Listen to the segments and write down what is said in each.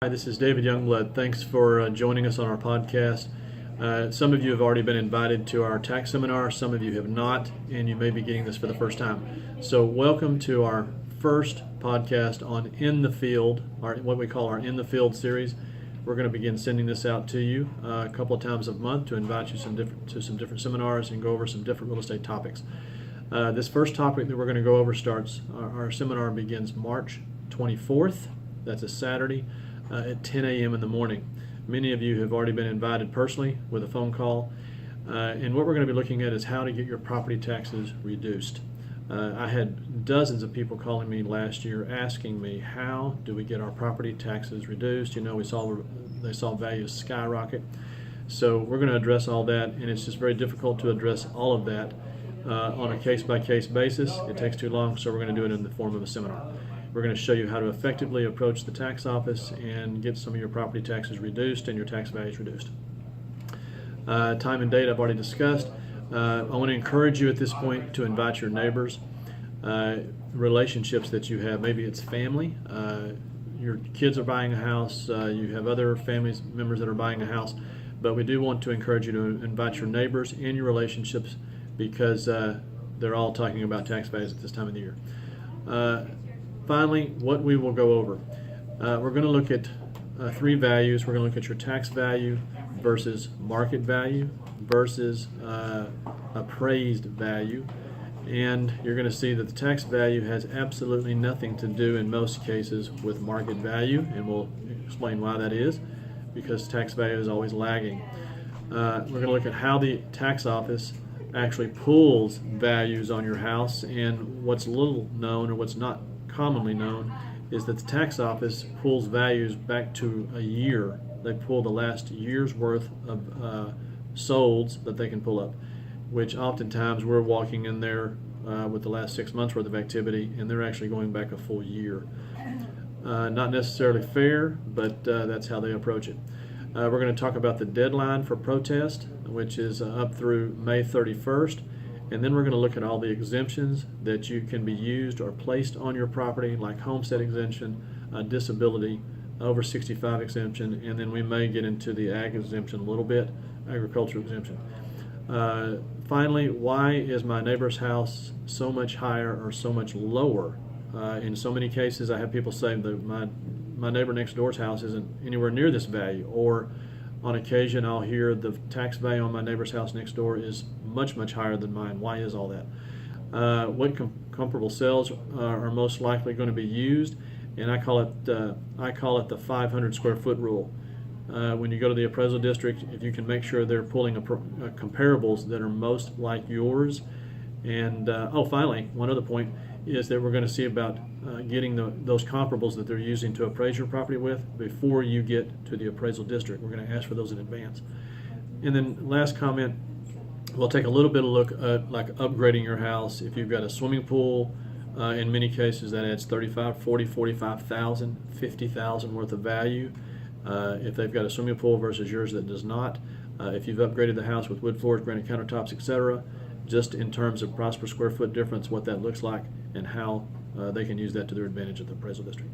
Hi, this is David Youngblood. Thanks for joining us on our podcast. Some of you have already been invited to our tax seminar. Some of you have not, and you may be getting this for the first time. So welcome to our first podcast on In the Field, what we call our In the Field series. We're going to begin sending this out to you a couple of times a month to invite you to some different seminars and go over some different real estate topics. This first topic that we're going to go over our seminar begins March 24th. That's a Saturday. At 10 a.m. in the morning. Many of you have already been invited personally with a phone call. And what we're going to be looking at is how to get your property taxes reduced. I had dozens of people calling me last year asking me, how do we get our property taxes reduced? You know, they saw values skyrocket. So we're going to address all that, and it's just very difficult to address all of that on a case-by-case basis. It takes too long, so we're going to do it in the form of a seminar. We're going to show you how to effectively approach the tax office and get some of your property taxes reduced and your tax values reduced. Time and date I've already discussed. I want to encourage you at this point to invite your neighbors, relationships that you have. Maybe it's family. Your kids are buying a house. You have other family members that are buying a house. But we do want to encourage you to invite your neighbors and your relationships because they're all talking about tax values at this time of the year. Finally, what we will go over. We're going to look at three values. We're going to look at your tax value versus market value versus appraised value. And you're going to see that the tax value has absolutely nothing to do in most cases with market value, and we'll explain why that is, because tax value is always lagging. We're going to look at how the tax office actually pulls values on your house, and what's little known or what's not commonly known is that the tax office pulls values back to a year. They pull the last year's worth of solds that they can pull up, which oftentimes we're walking in there with the last 6 months worth of activity, and they're actually going back a full year. Not necessarily fair, but that's how they approach it. We're going to talk about the deadline for protest, which is up through May 31st. And then we're going to look at all the exemptions that you can be used or placed on your property, like homestead exemption, disability, over 65 exemption, and then we may get into the ag exemption a little bit, agricultural exemption. Finally, why is my neighbor's house so much higher or so much lower? In so many cases, I have people say that my neighbor next door's house isn't anywhere near this value, or on occasion I'll hear the tax value on my neighbor's house next door is much, much higher than mine. Why is all that? What comparable sales are most likely going to be used? And I call it the 500 square foot rule. When you go to the appraisal district, if you can make sure they're pulling comparables that are most like yours. And finally, one other point is that we're going to see about getting those comparables that they're using to appraise your property with before you get to the appraisal district. We're going to ask for those in advance. And then last comment, we'll take a little bit of look at like upgrading your house. If you've got a swimming pool, in many cases that adds 35, 40, 45,000, 50,000 worth of value. If they've got a swimming pool versus yours that does not. If you've upgraded the house with wood floors, granite countertops, etc., just in terms of price per square foot difference, what that looks like, and how they can use that to their advantage at the appraisal district.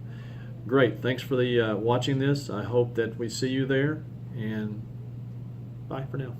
Great. Thanks for watching this. I hope that we see you there, and bye for now.